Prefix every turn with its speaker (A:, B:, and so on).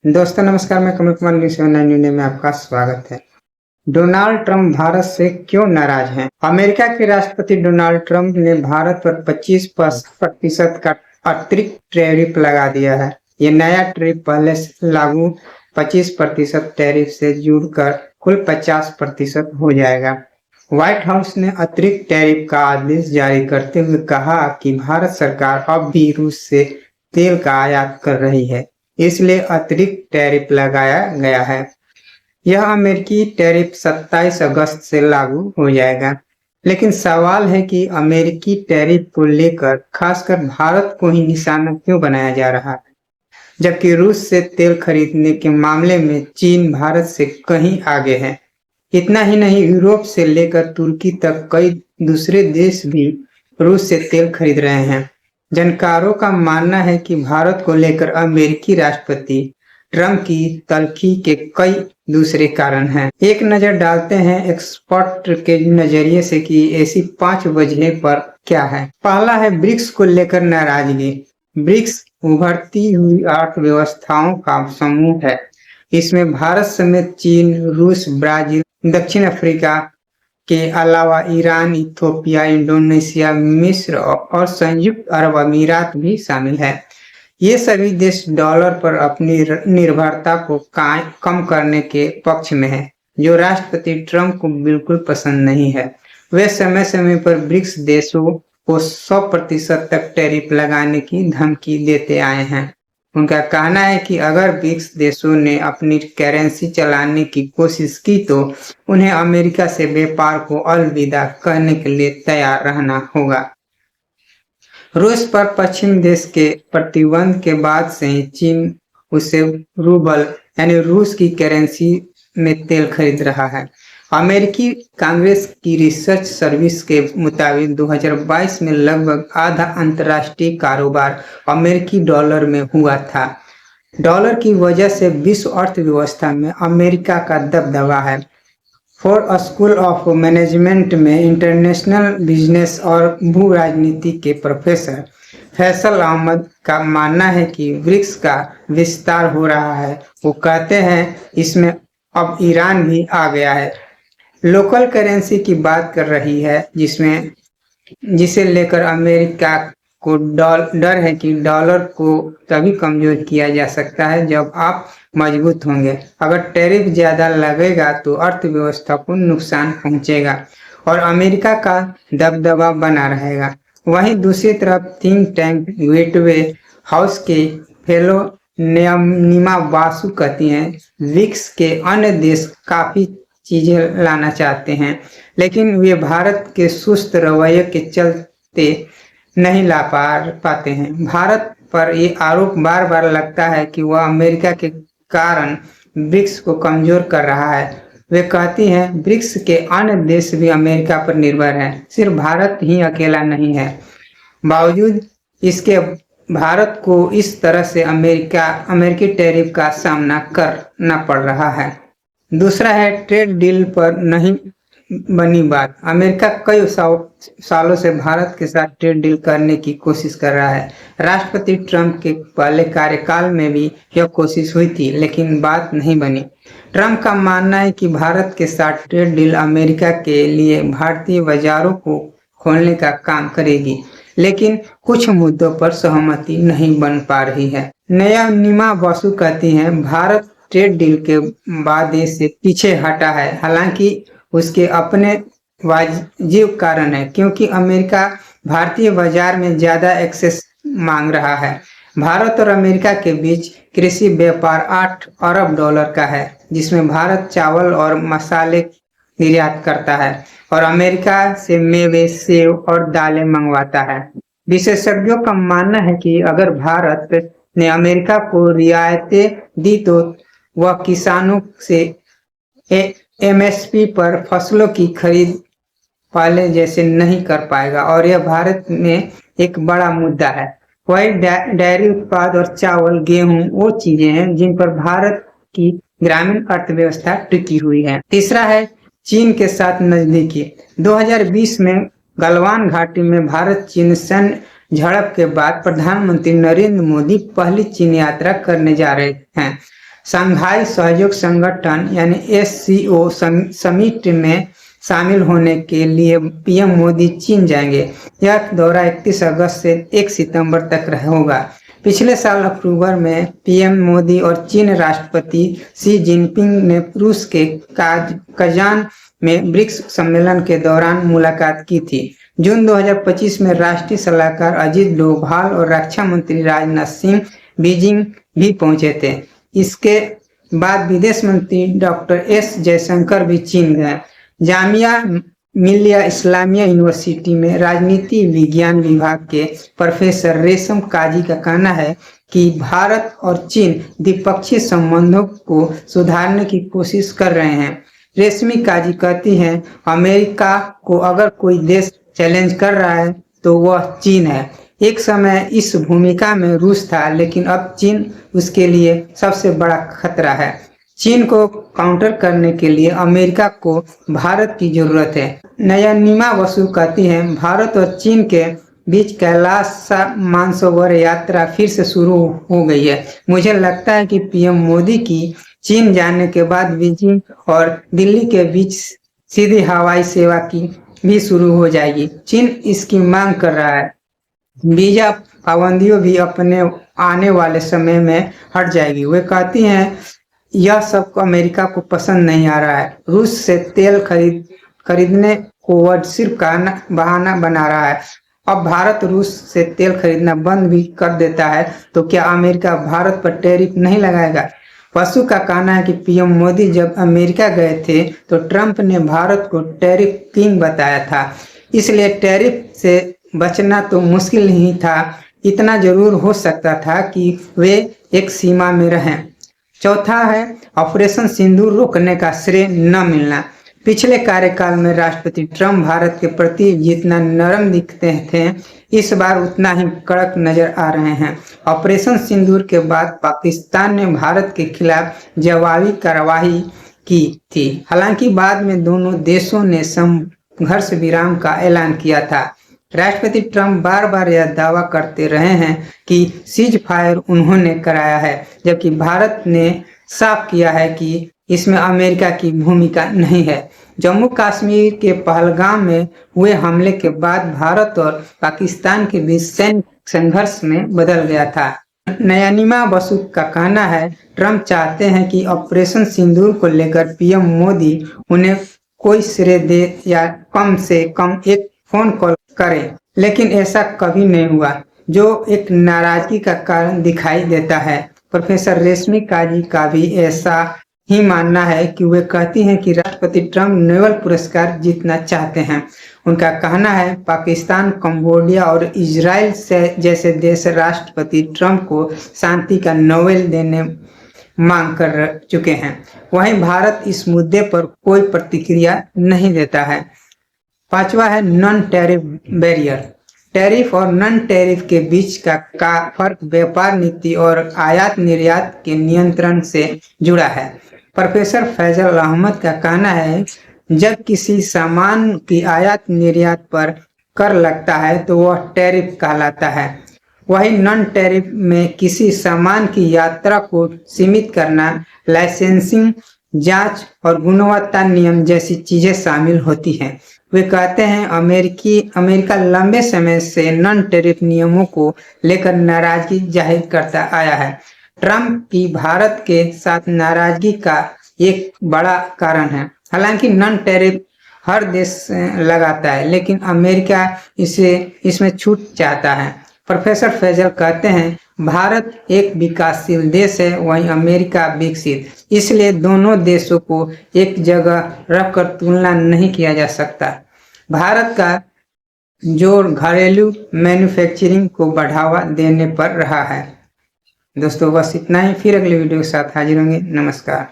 A: दोस्तों नमस्कार, मैं कमल कुमार न्यूज़ 7 में आपका स्वागत है। डोनाल्ड ट्रंप भारत से क्यों नाराज हैं? अमेरिका के राष्ट्रपति डोनाल्ड ट्रंप ने भारत पर 25% का अतिरिक्त टैरिफ लगा दिया है। ये नया टैरिफ पहले से लागू 25% टैरिफ से जुड़कर कुल 50% हो जाएगा। व्हाइट हाउस ने अतिरिक्त टैरिफ का आदेश जारी करते हुए कहा कि भारत सरकार अब भी रूस से तेल का आयात कर रही है, इसलिए अतिरिक्त टैरिफ लगाया गया है। यह अमेरिकी टैरिफ 27 अगस्त से लागू हो जाएगा। लेकिन सवाल है कि अमेरिकी टैरिफ को लेकर खासकर भारत को ही निशाना क्यों बनाया जा रहा है, जबकि रूस से तेल खरीदने के मामले में चीन भारत से कहीं आगे है। इतना ही नहीं, यूरोप से लेकर तुर्की तक कई दूसरे देश भी रूस से तेल खरीद रहे हैं। जानकारों का मानना है कि भारत को लेकर अमेरिकी राष्ट्रपति ट्रंप की तल्खी के कई दूसरे कारण हैं। एक नजर डालते हैं एक्सपर्ट के नजरिए से कि ऐसी 5 वजह पर क्या है। पहला है ब्रिक्स को लेकर नाराजगी। ब्रिक्स उभरती हुई अर्थव्यवस्थाओं का समूह है। इसमें भारत समेत चीन, रूस, ब्राजील, दक्षिण अफ्रीका के अलावा ईरान, इथियोपिया, इंडोनेशिया, मिस्र और संयुक्त अरब अमीरात भी शामिल है। ये सभी देश डॉलर पर अपनी निर्भरता को कम करने के पक्ष में है, जो राष्ट्रपति ट्रंप को बिल्कुल पसंद नहीं है। वे समय समय पर ब्रिक्स देशों को 100% तक टैरिफ लगाने की धमकी देते आए हैं। उनका कहना है कि अगर ब्रिक्स देशों ने अपनी करेंसी चलाने की कोशिश की तो उन्हें अमेरिका से व्यापार को अलविदा कहने के लिए तैयार रहना होगा। रूस पर पश्चिम देश के प्रतिबंध के बाद से ही चीन उसे रूबल यानी रूस की करेंसी में तेल खरीद रहा है। अमेरिकी कांग्रेस की रिसर्च सर्विस के मुताबिक 2022 में लगभग आधा अंतर्राष्ट्रीय कारोबार अमेरिकी डॉलर में हुआ था। डॉलर की वजह से विश्व अर्थव्यवस्था में अमेरिका का दबदबा है। फॉर स्कूल ऑफ मैनेजमेंट में इंटरनेशनल बिजनेस और भू राजनीति के प्रोफेसर फैसल अहमद का मानना है कि ब्रिक्स का विस्तार हो रहा है। वो कहते हैं इसमें अब ईरान भी आ गया है। लोकल करेंसी की बात कर रही है, जिसे लेकर अमेरिका को डर है कि डॉलर को तभी कमजोर किया जा सकता है जब आप मजबूत होंगे। अगर टैरिफ ज्यादा लगेगा तो अर्थव्यवस्था को नुकसान पहुंचेगा और अमेरिका का दबदबा बना रहेगा। वहीं दूसरी तरफ थिंक टैंक गेटवे हाउस के फेलो निमा बासु कहती हैं ब्रिक्स के अन्य देश काफी चीजें लाना चाहते हैं, लेकिन वे भारत के सुस्त रवैये के चलते नहीं ला पाते हैं। भारत पर ये आरोप बार बार लगता है कि वह अमेरिका के कारण ब्रिक्स को कमजोर कर रहा है। वे कहती हैं ब्रिक्स के अन्य देश भी अमेरिका पर निर्भर हैं, सिर्फ भारत ही अकेला नहीं है। बावजूद इसके भारत को इस तरह से अमेरिकी टैरिफ का सामना करना पड़ रहा है। दूसरा है ट्रेड डील पर नहीं बनी बात। अमेरिका कई सालों से भारत के साथ ट्रेड डील करने की कोशिश कर रहा है। राष्ट्रपति ट्रंप के पहले कार्यकाल में भी यह कोशिश हुई थी, लेकिन बात नहीं बनी। ट्रंप का मानना है कि भारत के साथ ट्रेड डील अमेरिका के लिए भारतीय बाजारों को खोलने का काम करेगी, लेकिन कुछ मुद्दों पर सहमति नहीं बन पा रही है। नया निमा बसु कहती हैं भारत ट्रेड डील के वादे से पीछे हटा है, हालांकि उसके अपने वाजिब कारण है, क्योंकि अमेरिका भारतीय बाजार में ज्यादा एक्सेस मांग रहा है। भारत और अमेरिका के बीच कृषि व्यापार 8 अरब डॉलर का है, जिसमें भारत चावल और मसाले निर्यात करता है और अमेरिका से मेवे, सेब और दालें मंगवाता है। विशेषज्ञों का मानना है कि अगर भारत ने अमेरिका को रियायतें दी तो वह किसानों से एमएसपी पर फसलों की खरीद पहले जैसे नहीं कर पाएगा और यह भारत में एक बड़ा मुद्दा है। वही डेयरी उत्पाद और चावल, गेहूं वो चीजें हैं जिन पर भारत की ग्रामीण अर्थव्यवस्था टिकी हुई है। तीसरा है चीन के साथ नजदीकी। 2020 में गलवान घाटी में भारत चीन सैन्य झड़प के बाद प्रधानमंत्री नरेंद्र मोदी पहली चीन यात्रा करने जा रहे हैं। शंघाई सहयोग संगठन यानी SCO समिट में शामिल होने के लिए पीएम मोदी चीन जाएंगे। यह दौरा 31 अगस्त से 1 सितंबर तक होगा। पिछले साल अक्टूबर में पीएम मोदी और चीन राष्ट्रपति शी जिनपिंग ने रूस के कजान में ब्रिक्स सम्मेलन के दौरान मुलाकात की थी। जून 2025 में राष्ट्रीय सलाहकार अजीत डोभाल और रक्षा मंत्री राजनाथ सिंह बीजिंग भी पहुंचे थे। इसके बाद विदेश मंत्री डॉक्टर S जयशंकर भी चीन गए। जामिया मिलिया इस्लामिया यूनिवर्सिटी में राजनीति विज्ञान विभाग के प्रोफेसर रेशम काजी का कहना है कि भारत और चीन द्विपक्षीय संबंधों को सुधारने की कोशिश कर रहे हैं। रेशमी काजी कहती हैं, अमेरिका को अगर कोई देश चैलेंज कर रहा है तो वह चीन है। एक समय इस भूमिका में रूस था, लेकिन अब चीन उसके लिए सबसे बड़ा खतरा है। चीन को काउंटर करने के लिए अमेरिका को भारत की जरूरत है। नयनिमा बसु कहती हैं, भारत और चीन के बीच कैलाश मानसरोवर यात्रा फिर से शुरू हो गई है। मुझे लगता है कि पीएम मोदी की चीन जाने के बाद बीजिंग और दिल्ली के बीच सीधी हवाई सेवा की भी शुरू हो जाएगी। चीन इसकी मांग कर रहा है। वीजा पाबंदियों भी अपने आने वाले समय में हट जाएगी। वे कहती हैं, यह सब अमेरिका को पसंद नहीं आ रहा है। रूस से तेल खरीदने को वह सिर्फ बहाना बना रहा है। अब भारत रूस से तेल खरीदना बंद भी कर देता है तो क्या अमेरिका भारत पर टैरिफ नहीं लगाएगा? बसु का कहना है कि पीएम मोदी जब अमेरिका गए थे तो ट्रंप ने भारत को टैरिफ किंग बताया था, इसलिए टैरिफ से बचना तो मुश्किल नहीं था। इतना जरूर हो सकता था कि वे एक सीमा में रहें। चौथा है ऑपरेशन सिंदूर रोकने का श्रेय न मिलना। पिछले कार्यकाल में राष्ट्रपति ट्रंप भारत के प्रति जितना नरम दिखते थे, इस बार उतना ही कड़क नजर आ रहे हैं। ऑपरेशन सिंदूर के बाद पाकिस्तान ने भारत के खिलाफ जवाबी कार्रवाई की थी। हालांकि बाद में दोनों देशों ने संघर्ष विराम का ऐलान किया था। राष्ट्रपति ट्रंप बार बार यह दावा करते रहे हैं कि सीज फायर उन्होंने कराया है, जबकि भारत ने साफ किया है कि इसमें अमेरिका की भूमिका नहीं है। जम्मू कश्मीर के पहलगाम में हुए हमले के बाद भारत और पाकिस्तान के बीच सैन्य संघर्ष में बदल गया था। नयनिमा बसु का कहना है, ट्रंप चाहते हैं कि ऑपरेशन सिंदूर को लेकर पीएम मोदी उन्हें कोई श्रेय दे या कम से कम एक फोन कॉल करें, लेकिन ऐसा कभी नहीं हुआ, जो एक नाराजगी का कारण दिखाई देता है। प्रोफेसर रेशमी काजी का भी ऐसा ही मानना है कि वे कहती हैं कि राष्ट्रपति ट्रंप नोबेल पुरस्कार जीतना चाहते हैं। उनका कहना है, पाकिस्तान, कंबोडिया और इजराइल से जैसे देश राष्ट्रपति ट्रंप को शांति का नोबेल देने मांग कर चुके हैं। वहीं भारत इस मुद्दे पर कोई प्रतिक्रिया नहीं देता है। पांचवा है नॉन टैरिफ बैरियर। टैरिफ और नॉन टैरिफ के बीच का फर्क व्यापार नीति और आयात निर्यात के नियंत्रण से जुड़ा है। प्रोफेसर फैजल अहमद का कहना है, जब किसी सामान की आयात निर्यात पर कर लगता है तो वह टैरिफ कहलाता है। वही नॉन टैरिफ में किसी सामान की यात्रा को सीमित करना, लाइसेंसिंग, जांच और गुणवत्ता नियम जैसी चीजें शामिल होती हैं। वे कहते हैं, अमेरिका लंबे समय से नॉन टैरिफ नियमों को लेकर नाराजगी जाहिर करता आया है। ट्रंप की भारत के साथ नाराजगी का एक बड़ा कारण है। हालांकि नॉन टैरिफ हर देश लगाता है, लेकिन अमेरिका इसमें छूट चाहता है। प्रोफेसर फैजल कहते हैं, भारत एक विकासशील देश है, वहीं अमेरिका विकसित, इसलिए दोनों देशों को एक जगह रखकर तुलना नहीं किया जा सकता। भारत का जोर घरेलू मैन्युफैक्चरिंग को बढ़ावा देने पर रहा है। दोस्तों बस इतना ही, फिर अगले वीडियो के साथ हाजिर होंगे। नमस्कार।